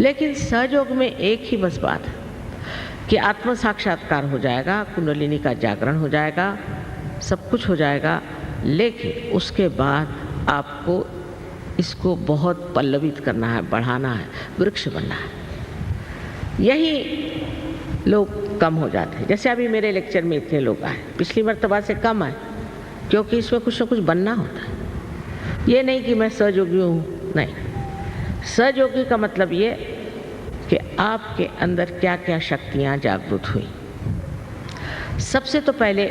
लेकिन सहयोग में एक ही बस बात है कि आत्म साक्षात्कार हो जाएगा, कुंडलिनी का जागरण हो जाएगा, सब कुछ हो जाएगा, लेकिन उसके बाद आपको इसको बहुत पल्लवित करना है, बढ़ाना है, वृक्ष बनना है। यही लोग कम हो जाते हैं। जैसे अभी मेरे लेक्चर में इतने लोग आए, पिछली मर्तबा से कम आए, क्योंकि इसमें कुछ ना कुछ बनना होता है। ये नहीं कि मैं सहयोगी हूँ, नहीं। सहयोगी का मतलब ये कि आपके अंदर क्या क्या शक्तियाँ जागृत हुई। सबसे तो पहले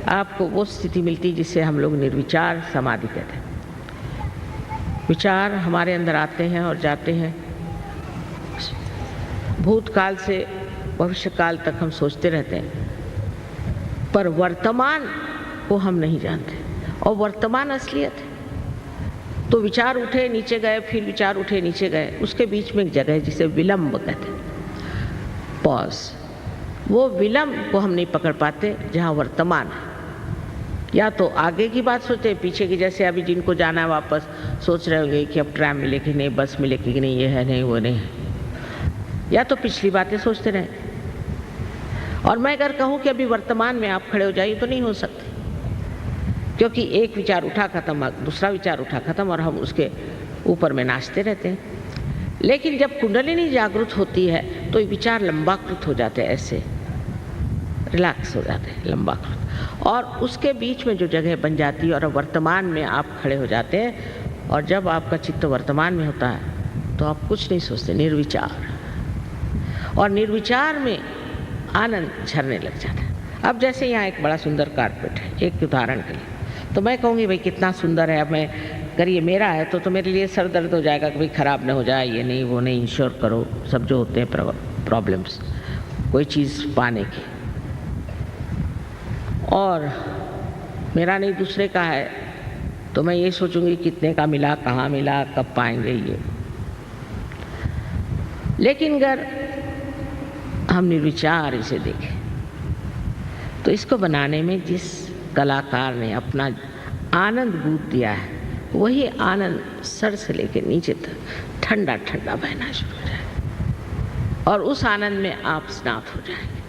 आपको वो स्थिति मिलती जिसे हम लोग निर्विचार समाधि कहते हैं। विचार हमारे अंदर आते हैं और जाते हैं, भूतकाल से भविष्यकाल तक हम सोचते रहते हैं, पर वर्तमान को हम नहीं जानते, और वर्तमान असलियत है। तो विचार उठे नीचे गए, फिर विचार उठे नीचे गए, उसके बीच में एक जगह है जिसे विलंब कहते हैं, पॉज। वो विलंब को हम नहीं पकड़ पाते जहाँ वर्तमान है। या तो आगे की बात सोचते, पीछे की, जैसे अभी जिनको जाना है वापस सोच रहे होंगे कि अब ट्रैम मिलेगी नहीं, बस मिलेगी कि नहीं, ये है नहीं, वो नहीं है। या तो पिछली बातें सोचते रहे। और मैं अगर कहूँ कि अभी वर्तमान में आप खड़े हो जाइए तो नहीं हो सकते, क्योंकि एक विचार उठा खत्म, दूसरा विचार उठा खत्म, और हम उसके ऊपर में नाचते रहते हैं। लेकिन जब कुंडलिनी जागृत होती है तो ये विचार लंबाकृत हो जाते हैं, ऐसे रिलैक्स हो जाते हैं, लंबाकृत, और उसके बीच में जो जगह बन जाती है और वर्तमान में आप खड़े हो जाते हैं। और जब आपका चित्त वर्तमान में होता है तो आप कुछ नहीं सोचते, निर्विचार, और निर्विचार में आनंद झरने लग जाता है। अब जैसे यहाँ एक बड़ा सुंदर कारपेट है, एक उदाहरण के लिए, तो मैं कहूँगी भाई कितना सुंदर है, अब मैं करिए मेरा है तो मेरे लिए सर दर्द हो जाएगा कि भाई ख़राब ना हो जाए, ये नहीं वो नहीं, इंश्योर करो, सब जो होते हैं प्रॉब्लम्स कोई चीज़ पाने की। और मेरा नहीं दूसरे का है तो मैं ये सोचूंगी कितने का मिला, कहाँ मिला, कब पाएंगे ये। लेकिन अगर हम निर्विचार इसे देखें तो इसको बनाने में जिस कलाकार ने अपना आनंद गूंथ दिया है, वही आनंद सर से लेकर नीचे तक ठंडा ठंडा बहना शुरू हो जाए, और उस आनंद में आप स्नात हो जाएंगे।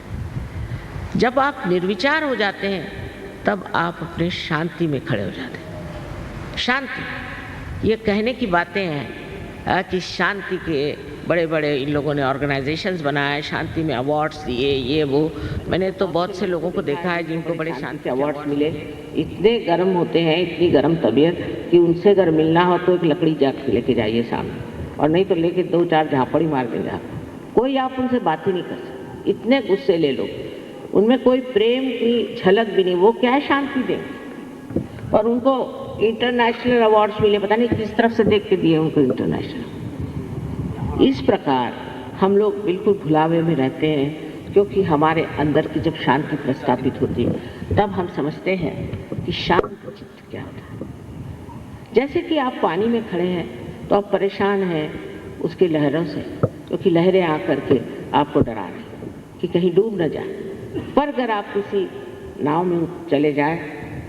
जब आप निर्विचार हो जाते हैं तब आप अपने शांति में खड़े हो जाते हैं। शांति, ये कहने की बातें हैं कि शांति के बड़े बड़े इन लोगों ने ऑर्गेनाइजेशंस बनाए, शांति में अवार्ड्स दिए, ये वो। मैंने तो बहुत से लोगों को देखा है जिनको बड़े शांति अवार्ड्स मिले, इतने गर्म होते हैं, इतनी गर्म तबीयत कि उनसे अगर मिलना हो तो एक लकड़ी जाके लेके जाइए सामने, और नहीं तो लेके 2-4 झापड़ी मार देंगे। कोई आप उनसे बात ही नहीं कर सकते, इतने गुस्से ले लो, उनमें कोई प्रेम की झलक भी नहीं। वो क्या शांति देंगे, और उनको इंटरनेशनल अवार्ड्स मिले, पता नहीं किस तरफ से देख के दिए उनको इंटरनेशनल। इस प्रकार हम लोग बिल्कुल भुलावे में रहते हैं, क्योंकि हमारे अंदर की जब शांति प्रस्थापित होती है तब हम समझते हैं कि शांत चित्त क्या होता है। जैसे कि आप पानी में खड़े हैं तो आप परेशान हैं उसकी लहरों से, क्योंकि लहरें आकर के आपको डरा रही कि कहीं डूब न जाए। पर अगर आप किसी नाव में चले जाए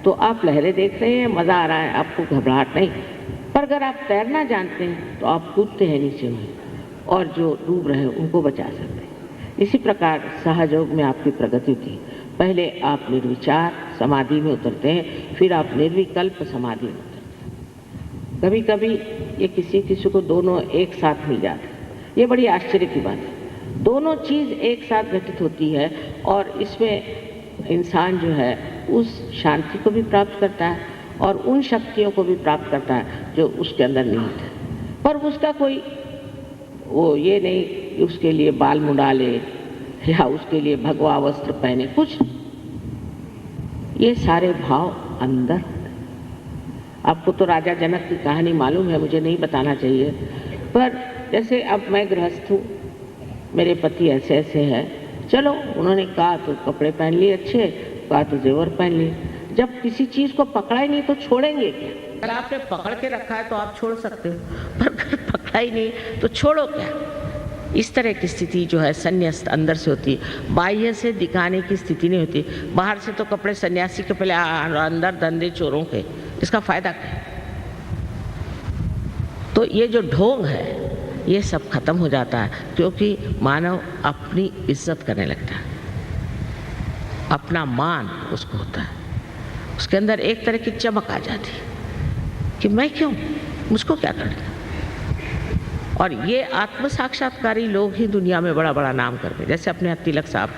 तो आप लहरें देख रहे हैं, मज़ा आ रहा है, आपको घबराहट नहीं। पर अगर आप तैरना जानते हैं तो आप कूदते हैं नीचे में, और जो डूब रहे हैं उनको बचा सकते हैं। इसी प्रकार सहयोग में आपकी प्रगति होती है। पहले आप निर्विचार समाधि में उतरते हैं, फिर आप निर्विकल्प समाधि में उतरते हैं। कभी कभी ये किसी को दोनों एक साथ मिल जाते हैं, ये बड़ी आश्चर्य की बात है। दोनों चीज़ एक साथ घटित होती है, और इसमें इंसान जो है उस शांति को भी प्राप्त करता है और उन शक्तियों को भी प्राप्त करता है जो उसके अंदर निहित है। पर उसका कोई वो ये नहीं कि उसके लिए बाल मुंडा ले या उसके लिए भगवा वस्त्र पहने, कुछ ये सारे भाव अंदर। आपको तो राजा जनक की कहानी मालूम है, मुझे नहीं बताना चाहिए, पर जैसे अब मैं गृहस्थ हूँ, मेरे पति ऐसे ऐसे हैं, चलो उन्होंने कहा तो कपड़े पहन लिए अच्छे, कहा तो जेवर पहन लिए। जब किसी चीज़ को पकड़ा ही नहीं तो छोड़ेंगे क्या? अगर आपने पकड़ के रखा है तो आप छोड़ सकते हो, पर अगर पकड़ा ही नहीं तो छोड़ो क्या? इस तरह की स्थिति जो है संन्यास्त अंदर से होती है, बाह्य से दिखाने की स्थिति नहीं होती। बाहर से तो कपड़े सन्यासी के पहले, अंदर धंधे चोरों के, इसका फायदा क्या? तो ये जो ढोंग है ये सब खत्म हो जाता है, क्योंकि मानव अपनी इज्जत करने लगता है, अपना मान उसको होता है, उसके अंदर एक तरह की चमक आ जाती है कि मैं क्यों, मुझको क्या करना। और ये आत्म साक्षात्कारी लोग ही दुनिया में बड़ा बड़ा नाम करते, जैसे अपने यहाँ तिलक साहब,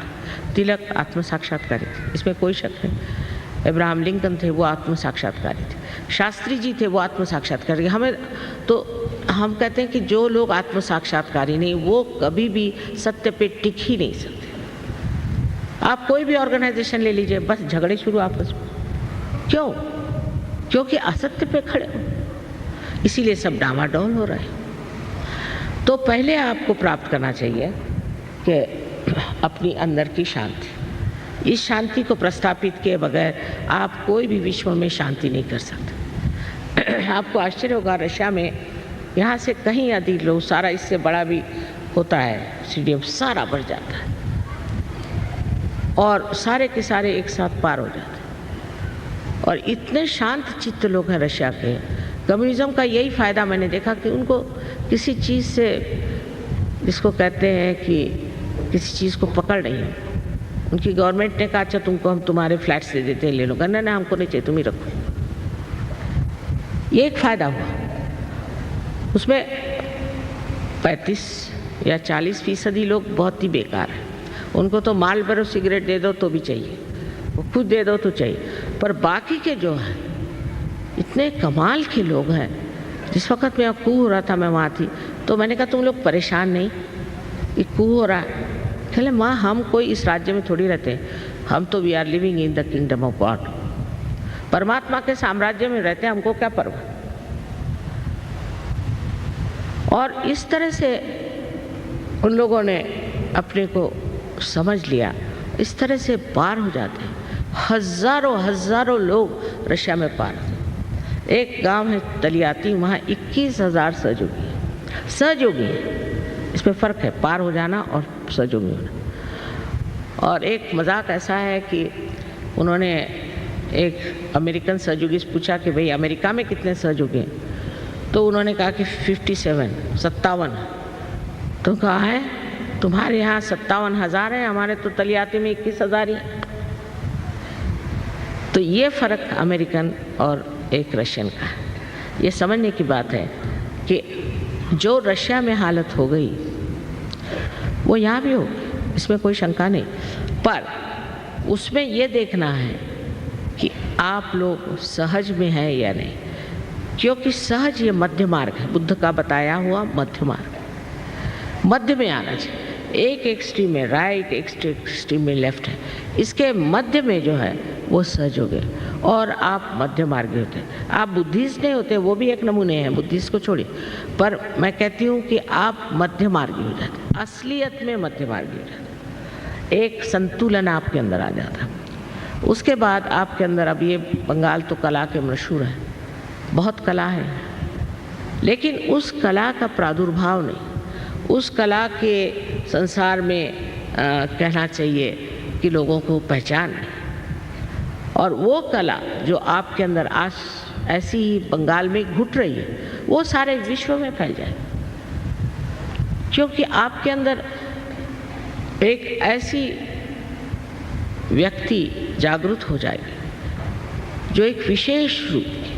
तिलक आत्म साक्षात्कारी थे, इसमें कोई शक नहीं। इब्राहिम लिंकन थे, वो आत्म साक्षात्कारी थे। शास्त्री जी थे, वो आत्म साक्षात्कारी। हमें तो हम कहते हैं कि जो लोग आत्म साक्षात्कारी नहीं, वो कभी भी सत्य पे टिक ही नहीं सकते। आप कोई भी ऑर्गेनाइजेशन ले लीजिए, बस झगड़े शुरू आपस में। क्यों? क्योंकि असत्य पे खड़े हो, इसीलिए सब डामाडोल हो रहे हैं। तो पहले आपको प्राप्त करना चाहिए कि अपनी अंदर की शांति। इस शांति को प्रस्थापित किए बगैर आप कोई भी विश्व में शांति नहीं कर सकते। आपको आश्चर्य होगा, रशिया में यहाँ से कहीं अधिक लोग, सारा इससे बड़ा भी होता है स्टेडियम, सारा भर जाता है और सारे के सारे एक साथ पार हो जाते हैं। और इतने शांत चित्त लोग हैं रशिया के। कम्युनिज्म का यही फ़ायदा मैंने देखा कि उनको किसी चीज़ से, जिसको कहते हैं कि किसी चीज़ को पकड़ नहीं है। उनकी गवर्नमेंट ने कहा अच्छा तुमको हम तुम्हारे फ्लैट्स दे देते हैं, ले लो। कहना ना, हमको नहीं चाहिए, तुम ही रखो। ये एक फ़ायदा हुआ। उसमें 35 या 40% लोग बहुत ही बेकार हैं। उनको तो मालबोरो सिगरेट दे दो तो भी चाहिए, वो खुद दे दो तो चाहिए। पर बाकी के जो हैं, इतने कमाल के लोग हैं। जिस वक्त मेरा कू हो रहा था, मैं वहाँ थी, तो मैंने कहा तुम लोग परेशान नहीं, ये कू हो रहा है। कहले माँ, हम कोई इस राज्य में थोड़ी रहते हैं, हम तो we are living in the kingdom of God, परमात्मा के साम्राज्य में रहते हैं, हमको क्या परवाह। और इस तरह से उन लोगों ने अपने को समझ लिया, इस तरह से पार हो जाते हैं। हजारों हजारों लोग रशिया में पार होते हैं। एक गांव है तलियाती, वहाँ 21,000 सहयोगी हैं। सहयोगी हैं, इसमें फ़र्क है पार हो जाना और सहयोगी होना। और एक मजाक ऐसा है कि उन्होंने एक अमेरिकन सहयोगी से पूछा कि भाई अमेरिका में कितने सहयोगी हैं, तो उन्होंने कहा कि 57। तो कहा है तुम्हारे यहाँ 57,000 है, हमारे तो तलियाती में 21,000 ही है। तो ये फ़र्क अमेरिकन और एक रशियन का है। ये समझने की बात है कि जो रशिया में हालत हो गई वो यहाँ भी होगी, इसमें कोई शंका नहीं। पर उसमें ये देखना है कि आप लोग सहज में हैं या नहीं, क्योंकि सहज ये मध्य मार्ग है, बुद्ध का बताया हुआ मध्य मार्ग। मध्य में आना चाहिए। एक एक्सट्रीम में राइट, एक एक्सट्रीम में लेफ्ट है, इसके मध्य में जो है वो सहयोग है। और आप मध्य मार्गी होते हैं। आप बुद्धिस्ट नहीं होते, वो भी एक नमूने हैं, बुद्धिस्ट को छोड़िए। पर मैं कहती हूँ कि आप मध्य मार्गी हो जाते हैं, असलियत में मध्य मार्गी हो जाते हैं। एक संतुलन आपके अंदर आ जाता है। उसके बाद आपके अंदर, अब ये बंगाल तो कला के मशहूर है, बहुत कला है, लेकिन उस कला का प्रादुर्भाव नहीं, उस कला के संसार में कहना चाहिए कि लोगों को पहचान नहीं। और वो कला जो आपके अंदर आज ऐसी ही बंगाल में घुट रही है, वो सारे विश्व में फैल जाए, क्योंकि आपके अंदर एक ऐसी व्यक्ति जागृत हो जाएगी जो एक विशेष रूप की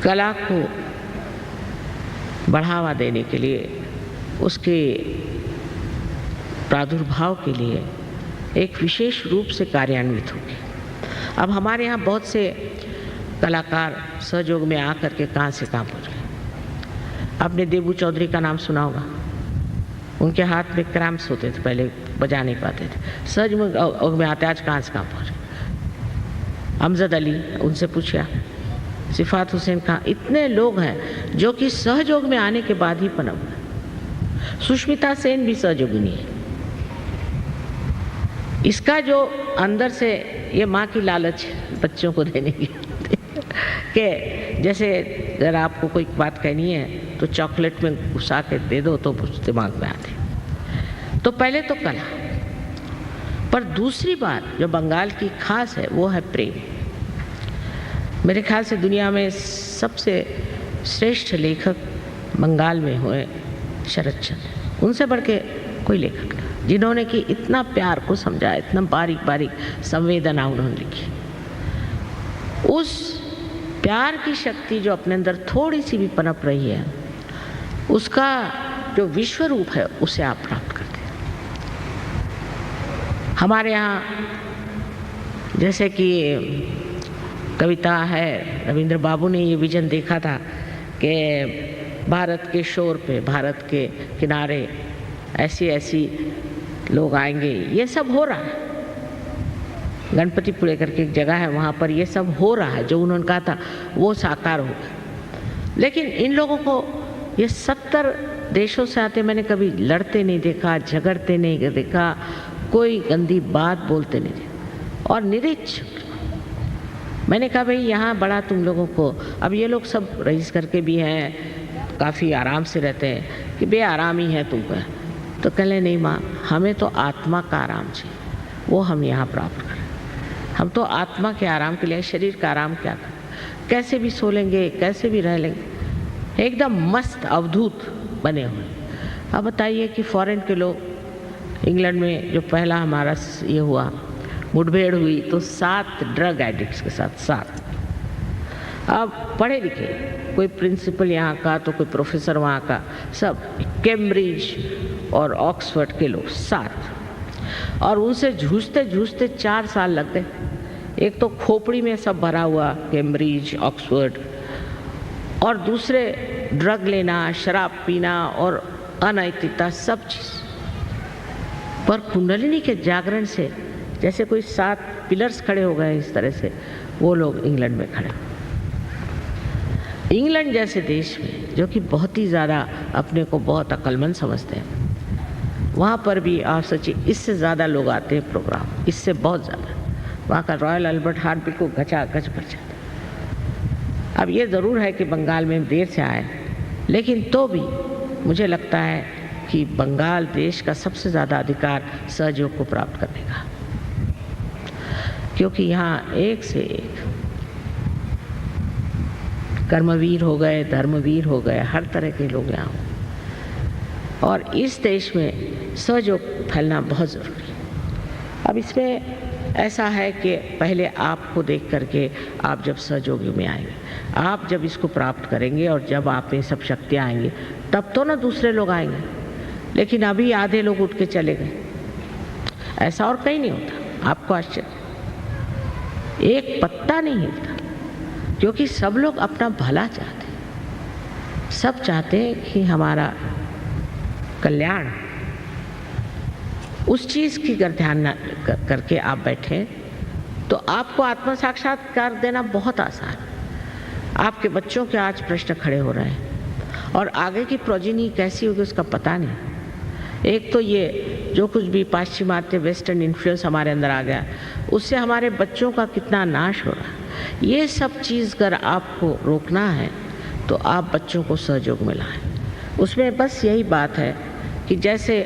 कला को बढ़ावा देने के लिए, उसके प्रादुर्भाव के लिए एक विशेष रूप से कार्यान्वित होगी। अब हमारे यहाँ बहुत से कलाकार सहयोग में आकर के कहाँ से कहाँ पहुँच गए। आपने देबू चौधरी का नाम सुना होगा। उनके हाथ में क्रैम्प्स होते थे, पहले बजा नहीं पाते थे, सहयोग में आते, आज कहाँ से कहाँ पहुँच गए। अमजद अली, उनसे पूछा, सिफात हुसैन कहाँ, इतने लोग हैं जो कि सहयोग में आने के बाद ही पनप गए। सुष्मिता सेन भी सहयोगिनी है। इसका जो अंदर से ये माँ की लालच बच्चों को देने की कि जैसे अगर आपको कोई बात कहनी है तो चॉकलेट में घुसा के दे दो तो दिमाग में आती। तो पहले तो कला, पर दूसरी बात जो बंगाल की खास है वो है प्रेम। मेरे ख्याल से दुनिया में सबसे श्रेष्ठ लेखक बंगाल में हुए शरद चंद्र, उनसे बढ़ के कोई लेखक नहीं जिन्होंने कि इतना प्यार को समझा, इतना बारीक बारीक संवेदना उन्होंने लिखी। उस प्यार की शक्ति जो अपने अंदर थोड़ी सी भी पनप रही है, उसका जो विश्व रूप है उसे आप प्राप्त करते हैं। हमारे यहाँ जैसे कि कविता है, रविंद्र बाबू ने ये विजन देखा था कि भारत के शोर पे, भारत के किनारे ऐसी ऐसी लोग आएंगे। ये सब हो रहा है। गणपतिपुरे करके एक जगह है, वहाँ पर ये सब हो रहा है। जो उन्होंने कहा था वो साकार होगा। लेकिन इन लोगों को ये 70 देशों से आते, मैंने कभी लड़ते नहीं देखा, झगड़ते नहीं देखा, कोई गंदी बात बोलते नहीं देखा। और निरीक्षक, मैंने कहा भाई यहाँ बड़ा तुम लोगों को, अब ये लोग सब रईस करके भी हैं, काफ़ी आराम से रहते हैं, कि बे आराम ही है तुमको। तो कहले नहीं माँ, हमें तो आत्मा का आराम चाहिए, वो हम यहाँ प्राप्त करें। हम तो आत्मा के आराम के लिए, शरीर का आराम क्या करें, कैसे भी सो लेंगे, कैसे भी रह लेंगे, एकदम मस्त अवधूत बने हुए। अब बताइए कि फॉरेन के लोग, इंग्लैंड में जो पहला हमारा ये हुआ, मुठभेड़ हुई, तो 7 ड्रग एडिक्ट्स के साथ 7। अब पढ़े लिखे, कोई प्रिंसिपल यहाँ का तो कोई प्रोफेसर वहाँ का, सब कैम्ब्रिज और ऑक्सफोर्ड के लोग 7। और उनसे जूझते जूझते 4 साल लग गए। एक तो खोपड़ी में सब भरा हुआ, कैम्ब्रिज, ऑक्सफोर्ड, और दूसरे ड्रग लेना, शराब पीना और अनैतिकता, सब चीज़। पर कुंडलिनी के जागरण से जैसे कोई 7 पिलर्स खड़े हो गए, इस तरह से वो लोग इंग्लैंड में खड़े। इंग्लैंड जैसे देश में, जो कि बहुत ही ज़्यादा अपने को बहुत अक्लमंद समझते हैं, वहाँ पर भी आप सोचिए इससे ज़्यादा लोग आते हैं प्रोग्राम, इससे बहुत ज़्यादा। वहाँ का रॉयल अल्बर्ट हॉल बिल्कुल गचागच भर जाता है। अब ये ज़रूर है कि बंगाल में देर से आए, लेकिन तो भी मुझे लगता है कि बंगाल देश का सबसे ज़्यादा अधिकार सहयोग को प्राप्त करने का, क्योंकि यहाँ एक से एक कर्मवीर हो गए, धर्मवीर हो गए, हर तरह के लोग यहाँ हो। और इस देश में सहयोग फैलना बहुत ज़रूरी है। अब इसमें ऐसा है कि पहले आपको देख करके आप जब सहयोगी में आएंगे, आप जब इसको प्राप्त करेंगे और जब आप में सब शक्तियाँ आएंगी, तब तो ना दूसरे लोग आएंगे। लेकिन अभी आधे लोग उठ के चले गए, ऐसा और कहीं नहीं होता। आपको आश्चर्य, एक पत्ता नहीं हिलता, क्योंकि सब लोग अपना भला चाहते हैं। सब चाहते हैं कि हमारा कल्याण। उस चीज़ की अगर ध्यान करके आप बैठें तो आपको आत्म साक्षात्कार देना बहुत आसान है। आपके बच्चों के आज प्रश्न खड़े हो रहे हैं और आगे की प्रोजिनी कैसी होगी उसका पता नहीं। एक तो ये जो कुछ भी पाश्चिमात्य वेस्टर्न इन्फ्लुएंस हमारे अंदर आ गया, उससे हमारे बच्चों का कितना नाश हो रहा है। ये सब चीज़ अगर आपको रोकना है तो आप बच्चों को सहयोग में लाएं। उसमें बस यही बात है कि जैसे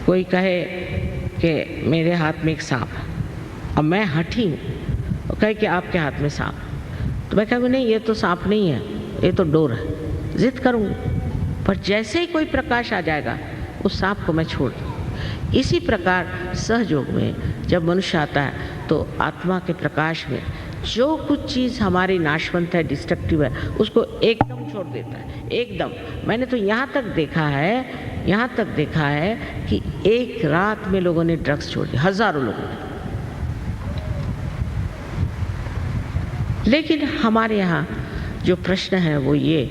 कोई कहे कि मेरे हाथ में एक सांप है, अब मैं हठी हूँ, और कहे कि आपके हाथ में सांप, तो मैं कहूँगी नहीं, ये तो सांप नहीं है, ये तो डोर है। जिद करूँगी, पर जैसे ही कोई प्रकाश आ जाएगा उस सांप को मैं छोड़ दूँ। इसी प्रकार सहयोग में जब मनुष्य आता है तो आत्मा के प्रकाश में जो कुछ चीज़ हमारी नाशवंत है, डिस्ट्रक्टिव है, उसको एकदम छोड़ देता है। एकदम। मैंने तो यहाँ तक देखा है कि एक रात में लोगों ने ड्रग्स छोड़ दिए, हजारों लोगों ने। लेकिन हमारे यहाँ जो प्रश्न है वो ये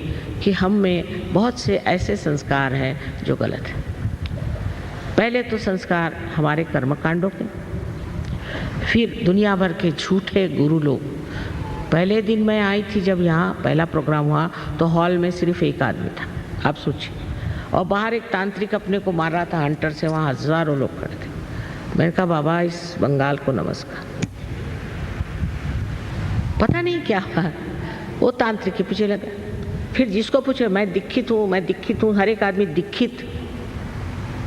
कि हम में बहुत से ऐसे संस्कार हैं जो गलत हैं। पहले तो संस्कार हमारे कर्मकांडों के, फिर दुनिया भर के झूठे गुरु लोग। पहले दिन मैं आई थी जब यहाँ पहला प्रोग्राम हुआ तो हॉल में सिर्फ एक आदमी था, आप सोचिए, और बाहर एक तांत्रिक अपने को मार रहा था हंटर से, वहाँ हजारों लोग खड़े थे। मैंने कहा बाबा इस बंगाल को नमस्कार। पता नहीं क्या हुआ, वो तांत्रिक के पीछे लगा। फिर जिसको पूछे मैं दीक्षित हूँ, हर एक आदमी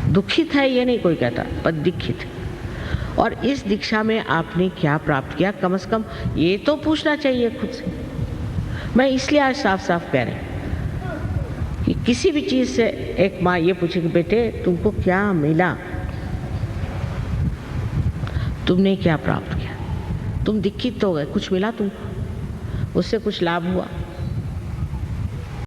दुखित है ये नहीं कोई कहता, पर दीक्षित है। और इस दीक्षा में आपने क्या प्राप्त किया, कम से कम ये तो पूछना चाहिए खुद से। मैं इसलिए आज साफ साफ कह रही हूँ कि किसी भी चीज़ से एक माँ ये पूछे कि बेटे तुमको क्या मिला, तुमने क्या प्राप्त किया, तुम दीक्षित हो गए, कुछ मिला तुमको, उससे कुछ लाभ हुआ?